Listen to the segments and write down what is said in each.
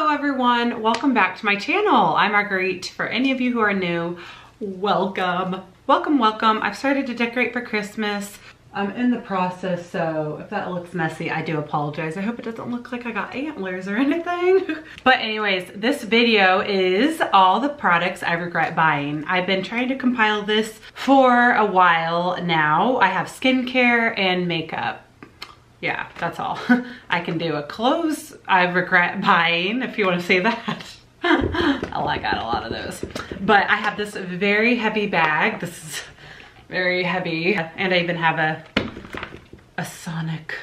Hello everyone, welcome back to my channel. I'm Marguerite. For any of you who are new, welcome. Welcome. I've started to decorate for Christmas. I'm in the process, so if that looks messy, I do apologize. I hope it doesn't look like I got antlers or anything. But anyways, this video is all the products I regret buying. I've been trying to compile this for a while now. I have skincare and makeup. Yeah, that's all. I can do a clothes I regret buying, if you want to say that. Oh, I got a lot of those. But I have this very heavy bag. This is very heavy. And I even have a sonic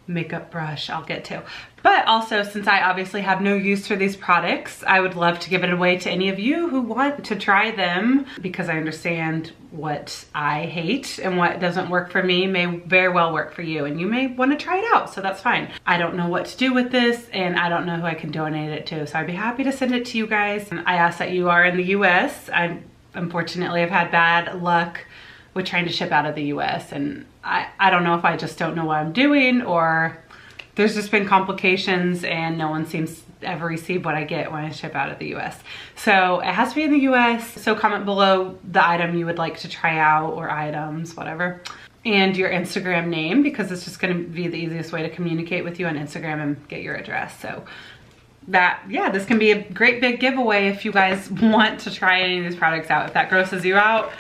makeup brush I'll get to. But also, since I obviously have no use for these products, I would love to give it away to any of you who want to try them, because I understand what I hate and what doesn't work for me may very well work for you, and you may want to try it out, so that's fine. I don't know what to do with this, and I don't know who I can donate it to, so I'd be happy to send it to you guys. I ask that you are in the US. Unfortunately, I've had bad luck with trying to ship out of the US, and I don't know if I just don't know what I'm doing, or there's just been complications and no one seems to ever receive what I get when I ship out of the US. So it has to be in the US. So comment below the item you would like to try out, or items, whatever. And your Instagram name, because it's just gonna be the easiest way to communicate with you on Instagram and get your address. So that, yeah, this can be a great big giveaway if you guys want to try any of these products out. If that grosses you out,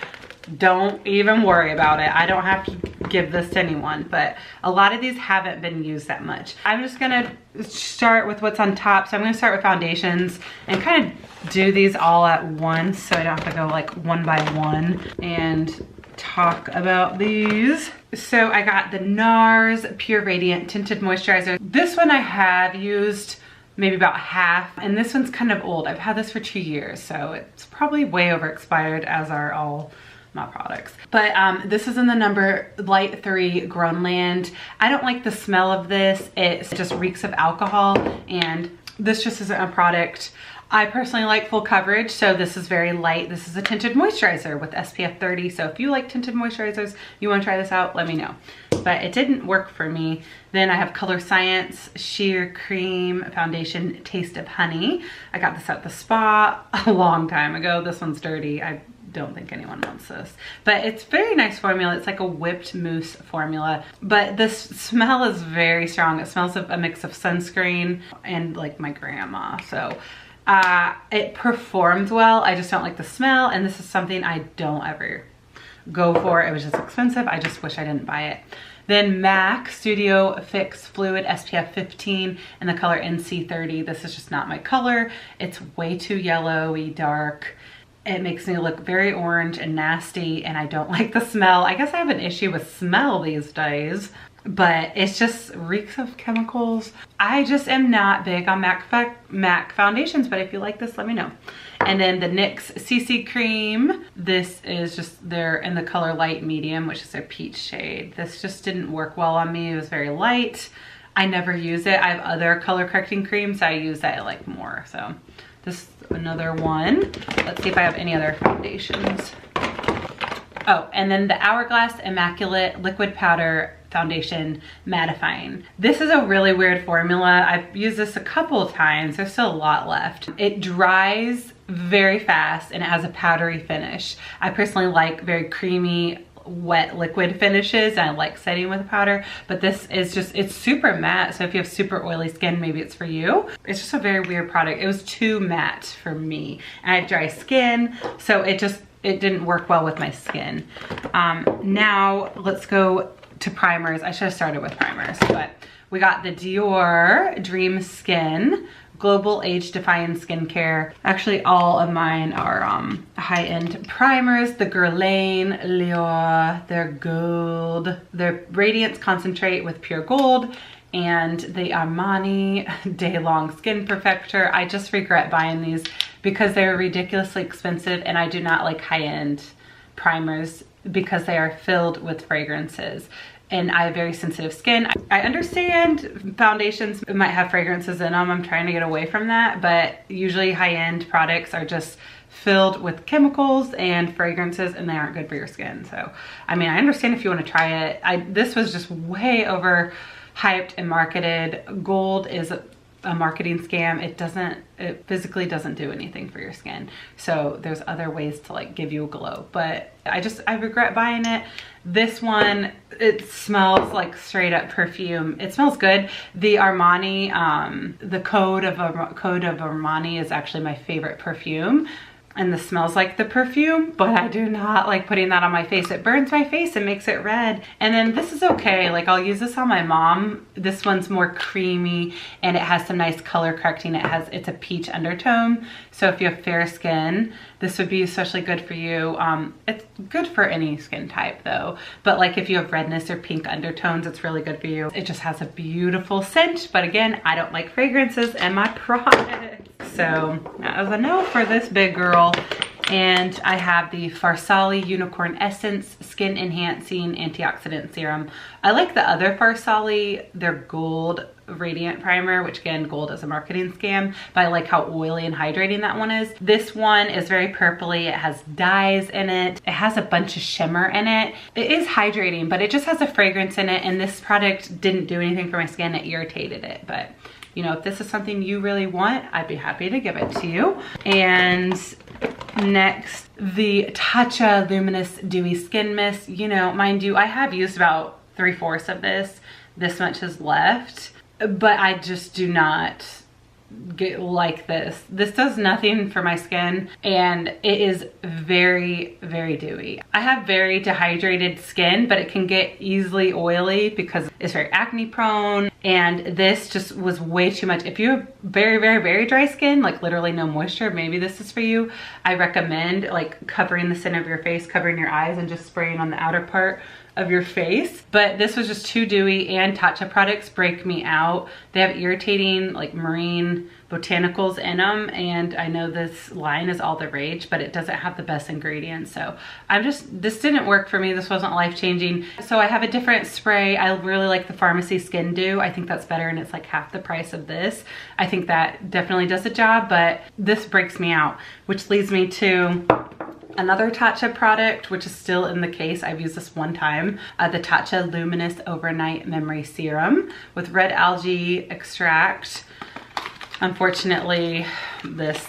don't even worry about it. I don't have to give this to anyone, but a lot of these haven't been used that much. I'm just gonna start with what's on top. So I'm gonna start with foundations and kind of do these all at once, so I don't have to go like one by one and talk about these. So I got the Nars Pure Radiant Tinted Moisturizer. This one I have used maybe about half, and this one's kind of old. I've had this for 2 years, so it's probably way over expired, as are all my products. But this is in the number Light 3 Guerlain. I don't like the smell of this. It just reeks of alcohol, and this just isn't a product I personally like. Full coverage, so this is very light. This is a tinted moisturizer with SPF 30, so if you like tinted moisturizers, you want to try this out, let me know. But it didn't work for me. Then I have Color Science Sheer Cream Foundation Taste of Honey. I got this at the spa a long time ago. This one's dirty. I don't think anyone wants this, but it's very nice formula. It's like a whipped mousse formula, but this smell is very strong. It smells of a mix of sunscreen and like my grandma. So it performs well. I just don't like the smell, and this is something I don't ever go for. It was just expensive. I just wish I didn't buy it. Then MAC Studio Fix Fluid SPF 15 in the color NC30. This is just not my color. It's way too yellowy, dark. It makes me look very orange and nasty, and I don't like the smell. I guess I have an issue with smell these days, but it's just reeks of chemicals. I just am not big on MAC foundations, but if you like this, let me know. And then the NYX CC Cream. This is just, they're in the color light medium, which is their peach shade. This just didn't work well on me. It was very light. I never use it. I have other color correcting creams, so I use that like more. So this is another one. Let's see if I have any other foundations. Oh, and then the Hourglass Immaculate Liquid Powder Foundation Mattifying. This is a really weird formula. I've used this a couple of times. There's still a lot left. It dries very fast and it has a powdery finish. I personally like very creamy, wet liquid finishes, and I like setting with powder, but this is just, it's super matte, so if you have super oily skin, maybe it's for you. It's just a very weird product. It was too matte for me, and I have dry skin, so it didn't work well with my skin. Now let's go to primers. I should have started with primers, but we got the Dior Dream Skin Global Age Defying Skincare. Actually, all of mine are high-end primers. The Guerlain Lior, they're gold. They're Radiance Concentrate with pure gold, and the Armani Day Long Skin Perfector. I just regret buying these because they're ridiculously expensive, and I do not like high-end primers because they are filled with fragrances. And I have very sensitive skin. I understand foundations might have fragrances in them. I'm trying to get away from that, but usually high-end products are just filled with chemicals and fragrances, and they aren't good for your skin. So, I mean, I understand if you want to try it. This was just way over hyped and marketed. Gold is a marketing scam. It physically doesn't do anything for your skin. So there's other ways to like give you a glow, but I regret buying it. This one, it smells like straight up perfume. It smells good. The Armani, the Code of Armani is actually my favorite perfume. And this smells like the perfume, but I do not like putting that on my face. It burns my face and makes it red. And then this is okay. Like I'll use this on my mom. This one's more creamy and it has some nice color correcting. It's a peach undertone. So if you have fair skin, this would be especially good for you. It's good for any skin type though. But like if you have redness or pink undertones, it's really good for you. It just has a beautiful scent. But again, I don't like fragrances in my product. So that was a no for this big girl. And I have the Farsali Unicorn Essence Skin Enhancing Antioxidant Serum. I like the other Farsali, their Gold Radiant Primer, which again, gold is a marketing scam, but I like how oily and hydrating that one is. This one is very purpley. It has dyes in it. It has a bunch of shimmer in it. It is hydrating, but it just has a fragrance in it. And this product didn't do anything for my skin. It irritated it, but you know, if this is something you really want, I'd be happy to give it to you. And next, the Tatcha Luminous Dewy Skin Mist. You know, mind you, I have used about 3/4 of this. This much is left, but I just do not like this. This does nothing for my skin and it is very, very dewy. I have very dehydrated skin, but it can get easily oily because it's very acne prone, and this just was way too much. If you have very, very, very dry skin, like literally no moisture, maybe this is for you. I recommend like covering the center of your face, covering your eyes, and just spraying on the outer part of your face. But this was just too dewy, and Tatcha products break me out. They have irritating like marine botanicals in them, and I know this line is all the rage, but it doesn't have the best ingredients. So this didn't work for me. This wasn't life-changing. So I have a different spray. I really like the Pharmacy Skin Dew. I think that's better, and it's like half the price of this. I think that definitely does the job, but this breaks me out, which leads me to another Tatcha product, which is still in the case. I've used this one time. The Tatcha Luminous Overnight Memory Serum with red algae extract. Unfortunately, this,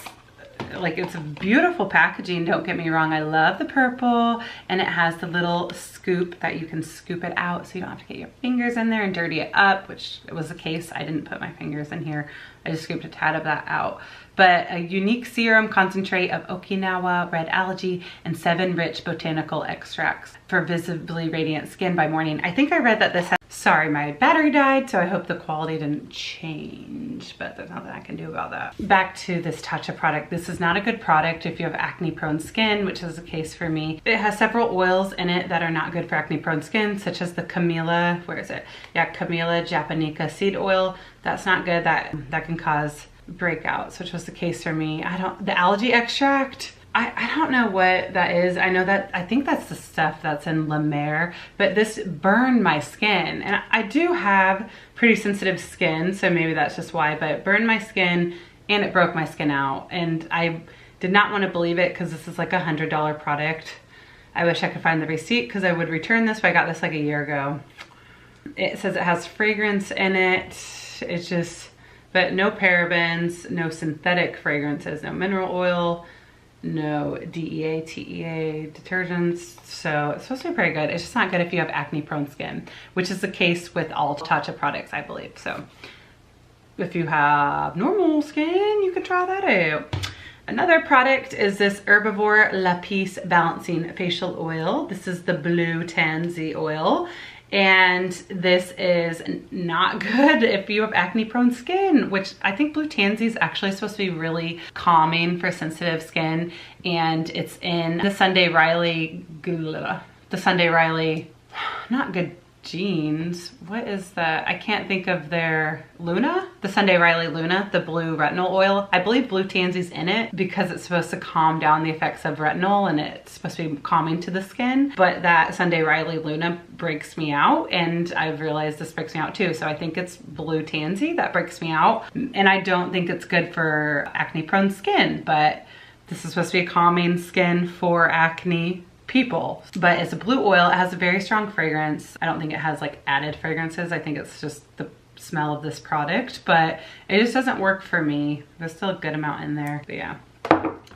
like, it's a beautiful packaging, don't get me wrong. I love the purple, and it has the little scoop that you can scoop it out so you don't have to get your fingers in there and dirty it up, which was the case. I didn't put my fingers in here. I just scooped a tad of that out. But a unique serum concentrate of Okinawa red algae and 7 rich botanical extracts for visibly radiant skin by morning. I think I read that this has, sorry, my battery died, so I hope the quality didn't change, but there's nothing I can do about that. Back to this Tatcha product. This is not a good product if you have acne prone skin, which is the case for me. It has several oils in it that are not good for acne prone skin, such as the Camellia, where is it? Yeah, Camellia japonica seed oil. That's not good. That can cause breakouts, which was the case for me. The algae extract, I don't know what that is. I think that's the stuff that's in La Mer, but this burned my skin, and I do have pretty sensitive skin, so maybe that's just why, but it burned my skin and it broke my skin out, and I did not want to believe it because this is like $100 product. I wish I could find the receipt because I would return this, but I got this like a year ago. It says it has fragrance in it. It's just, but no parabens, no synthetic fragrances, no mineral oil, no DEA, TEA detergents. So it's supposed to be pretty good. It's just not good if you have acne prone skin, which is the case with all Tatcha products, I believe. So if you have normal skin, you can try that out. Another product is this Herbivore Lapis Balancing Facial Oil. This is the Blue Tansy oil. And this is not good if you have acne prone skin, which I think Blue Tansy is actually supposed to be really calming for sensitive skin. And it's in the Sunday Riley, not good jeans. What is that? I can't think of their Luna? The Sunday Riley Luna, the blue retinol oil. I believe Blue Tansy's in it because it's supposed to calm down the effects of retinol and it's supposed to be calming to the skin. But that Sunday Riley Luna breaks me out, and I've realized this breaks me out too. So I think it's Blue Tansy that breaks me out. And I don't think it's good for acne prone skin, but this is supposed to be a calming skin for acne people. But it's a blue oil. It has a very strong fragrance. I don't think it has like added fragrances. I think it's just the smell of this product, but it just doesn't work for me. There's still a good amount in there, but yeah.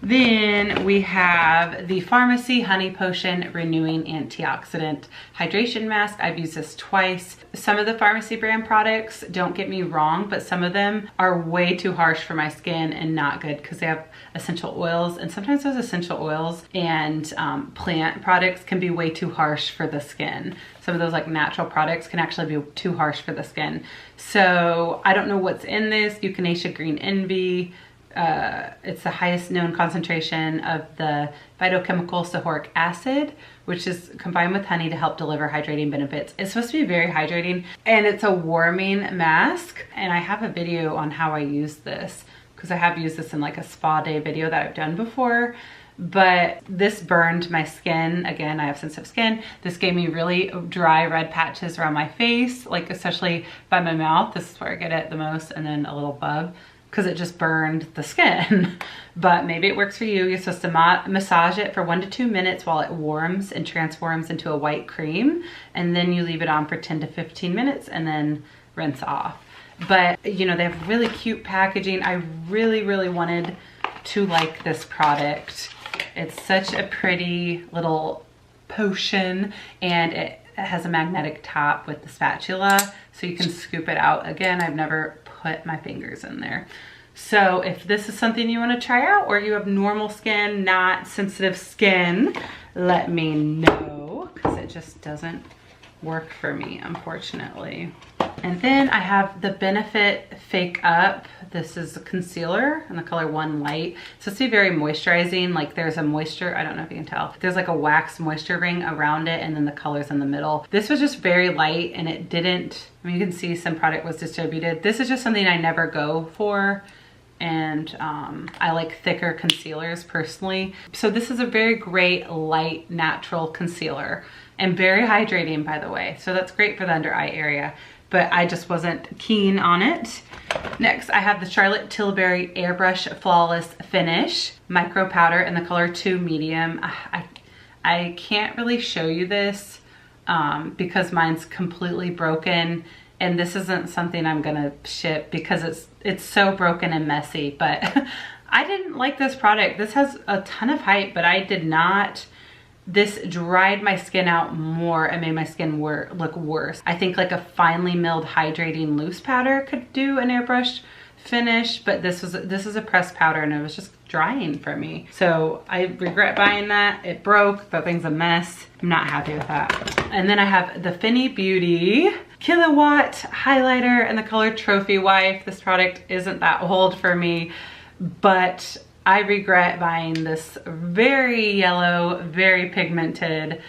Then we have the Pharmacy Honey Potion Renewing Antioxidant Hydration Mask. I've used this twice. Some of the Pharmacy brand products, don't get me wrong, but some of them are way too harsh for my skin and not good because they have essential oils, and sometimes those essential oils and plant products can be way too harsh for the skin. Some of those like natural products can actually be too harsh for the skin. So I don't know what's in this. Echinacea Green Envy. It's the highest known concentration of the phytochemical sahoric acid, which is combined with honey to help deliver hydrating benefits. It's supposed to be very hydrating, and it's a warming mask. And I have a video on how I use this because I have used this in like a spa day video that I've done before. But this burned my skin. Again, I have sensitive skin. This gave me really dry red patches around my face, like especially by my mouth. This is where I get it the most, and then a little above, because it just burned the skin. But maybe it works for you. You're supposed to massage it for 1 to 2 minutes while it warms and transforms into a white cream. And then you leave it on for 10 to 15 minutes and then rinse off. But you know, they have really cute packaging. I really, really wanted to like this product. It's such a pretty little potion, and it has a magnetic top with the spatula, so you can scoop it out. Again, I've never put my fingers in there. So if this is something you want to try out, or you have normal skin, not sensitive skin, let me know, because it just doesn't work for me, unfortunately. And then I have the Benefit Fake Up. This is a concealer in the color One Light. It's supposed to be very moisturizing. Like there's a moisture, I don't know if you can tell. There's like a wax moisture ring around it, and then the color's in the middle. This was just very light, and it didn't, I mean, you can see some product was distributed. This is just something I never go for. And I like thicker concealers personally. So this is a very great light natural concealer, and very hydrating, by the way. So that's great for the under eye area, but I just wasn't keen on it. Next, I have the Charlotte Tilbury Airbrush Flawless Finish Micro Powder in the color 2 Medium. I can't really show you this because mine's completely broken, and this isn't something I'm gonna ship because it's so broken and messy, but I didn't like this product. This has a ton of hype, but I did not. This dried my skin out more and made my skin look worse. I think like a finely milled hydrating loose powder could do an airbrush finish, but this is a pressed powder, and it was just drying for me. So I regret buying that. It broke. That thing's a mess. I'm not happy with that. And then I have the Fenty Beauty Kilowatt Highlighter in the color Trophy Wife. This product isn't that old for me, but I regret buying this very yellow, very pigmented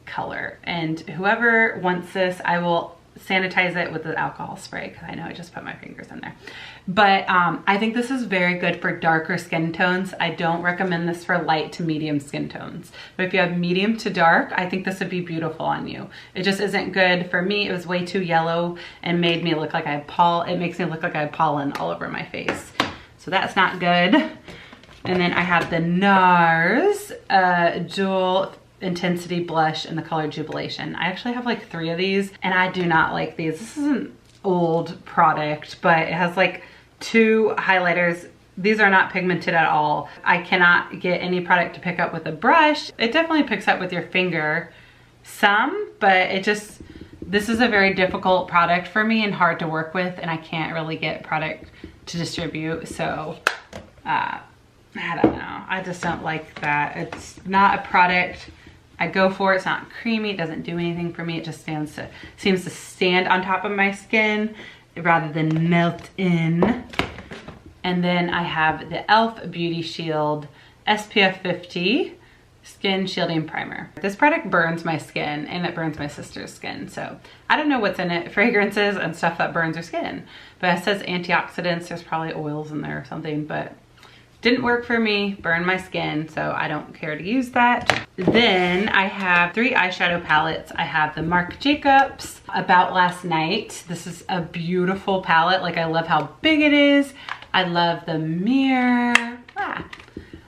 color. And whoever wants this, I will sanitize it with the alcohol spray, because I know I just put my fingers in there. But I think this is very good for darker skin tones. I don't recommend this for light to medium skin tones. But if you have medium to dark, I think this would be beautiful on you. It just isn't good for me. It was way too yellow and made me look like I had pollen. It makes me look like I had pollen all over my face. So that's not good. And then I have the Nars Dual Intensity Blush in the color Jubilation. I actually have like 3 of these, and I do not like these. This is an old product, but it has like 2 highlighters. These are not pigmented at all. I cannot get any product to pick up with a brush. It definitely picks up with your finger some, but this is a very difficult product for me and hard to work with, and I can't really get product to distribute. So I don't know. I just don't like that. It's not a product I go for. It's not creamy. It doesn't do anything for me. It just seems to stand on top of my skin rather than melt in. And then I have the e.l.f. Beauty Shield SPF 50 Skin Shielding Primer. This product burns my skin, and it burns my sister's skin. So I don't know what's in it. Fragrances and stuff that burns your skin. But it says antioxidants. There's probably oils in there or something, but didn't work for me, burned my skin, so I don't care to use that. Then I have 3 eyeshadow palettes. I have the Marc Jacobs About Last Night. This is a beautiful palette. Like, I love how big it is. I love the mirror.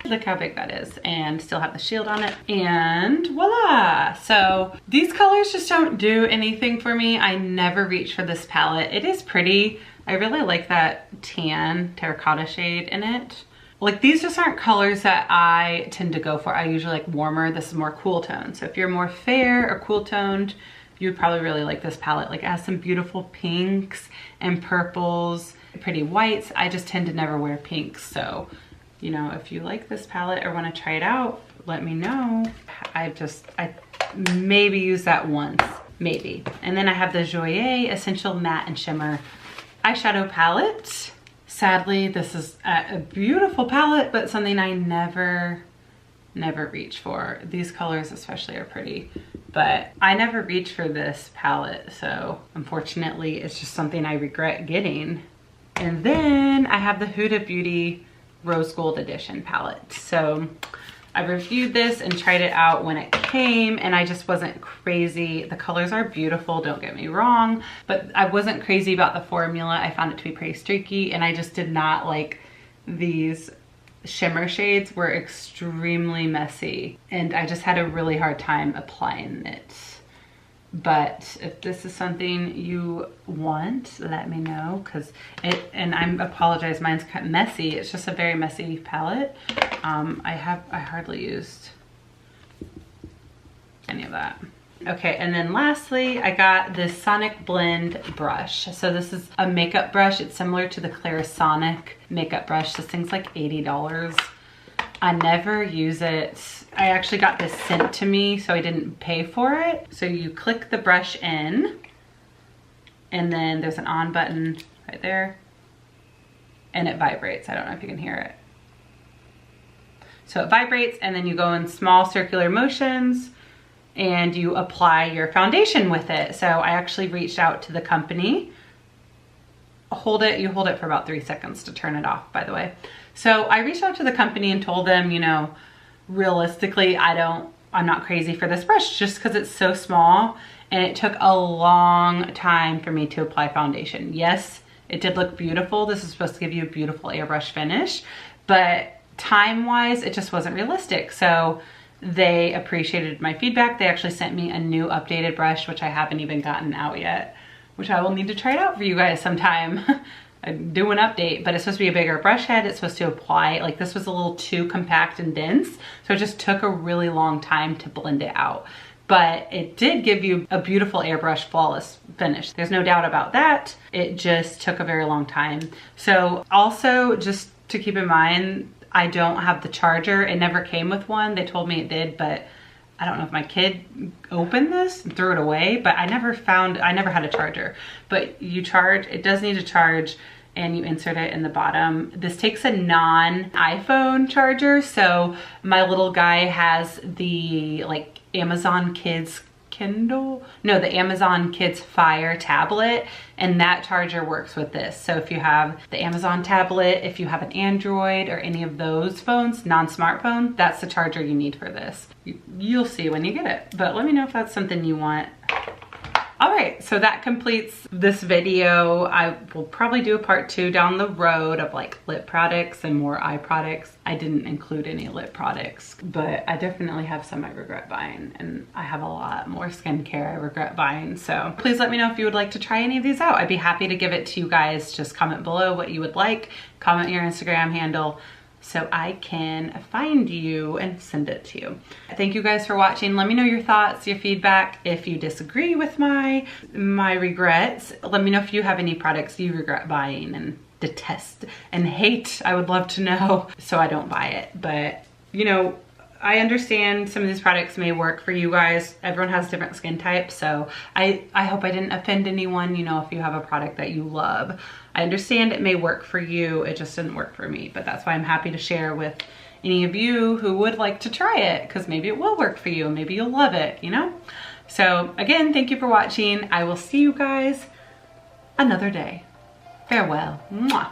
Look how big that is, and still have the shield on it, and voila. So these colors just don't do anything for me. I never reach for this palette. It is pretty. I really like that tan terracotta shade in it. Like, these just aren't colors that I tend to go for. I usually like warmer. This is more cool tone. So if you're more fair or cool toned, you would probably really like this palette. Like, it has some beautiful pinks and purples, pretty whites. I just tend to never wear pinks. So, you know, if you like this palette or want to try it out, let me know. I maybe use that once, maybe. And then I have the Jouer Essential Matte and Shimmer eyeshadow palette. Sadly, this is a beautiful palette, but something I never reach for. These colors especially are pretty, but I never reach for this palette. So unfortunately, it's just something I regret getting. And then I have the Huda Beauty Rose Gold Edition palette. So I reviewed this and tried it out when it came, and I just wasn't crazy. The colors are beautiful, don't get me wrong, but I wasn't crazy about the formula. I found it to be pretty streaky, and I just did not like these shimmer shades. Were extremely messy, and I just had a really hard time applying it. But if this is something you want, let me know, because and I apologize, mine's kind of messy. It's just a very messy palette. I hardly used any of that. Okay, and then lastly, I got this Sonic Blend brush. So this is a makeup brush. It's similar to the Clarisonic makeup brush. This thing's like $80. I never use it. I actually got this sent to me, so I didn't pay for it. So you click the brush in, and then there's an on button right there, and it vibrates. I don't know if you can hear it. So it vibrates, and then you go in small circular motions, and you apply your foundation with it. So I actually reached out to the company. You hold it for about 3 seconds to turn it off, by the way. So I reached out to the company and told them, you know, realistically, I'm not crazy for this brush just because it's so small, and it took a long time for me to apply foundation. Yes, it did look beautiful. This is supposed to give you a beautiful airbrush finish, but time-wise, it just wasn't realistic. So they appreciated my feedback. They actually sent me a new updated brush, which I haven't even gotten out yet, which I will need to try it out for you guys sometime. Do an update, but it's supposed to be a bigger brush head. It's supposed to apply, like, this was a little too compact and dense, so it just took a really long time to blend it out. But it did give you a beautiful airbrush flawless finish. There's no doubt about that. It just took a very long time. So also, just to keep in mind, I don't have the charger. It never came with one. They told me it did, but I don't know if my kid opened this and threw it away, but I never had a charger. But you charge, it does need a charge, and you insert it in the bottom. This takes a non-iPhone charger, so my little guy has the like Amazon Kids Kindle? No, the Amazon Kids Fire tablet, and that charger works with this. So if you have the Amazon tablet, if you have an Android or any of those phones, non-smartphone, that's the charger you need for this. You'll see when you get it, but let me know if that's something you want. All right, so that completes this video. I will probably do a part 2 down the road of like lip products and more eye products. I didn't include any lip products, but I definitely have some I regret buying, and I have a lot more skincare I regret buying. So please let me know if you would like to try any of these out. I'd be happy to give it to you guys. Just comment below what you would like, comment your Instagram handle, so I can find you and send it to you. Thank you guys for watching. Let me know your thoughts, your feedback. If you disagree with my regrets, let me know if you have any products you regret buying and detest and hate. I would love to know so I don't buy it. But you know, I understand some of these products may work for you guys. Everyone has different skin types, so I hope I didn't offend anyone. You know, if you have a product that you love, I understand it may work for you, it just didn't work for me. But that's why I'm happy to share with any of you who would like to try it, because maybe it will work for you, maybe you'll love it, you know? So again, thank you for watching. I will see you guys another day. Farewell. Mwah.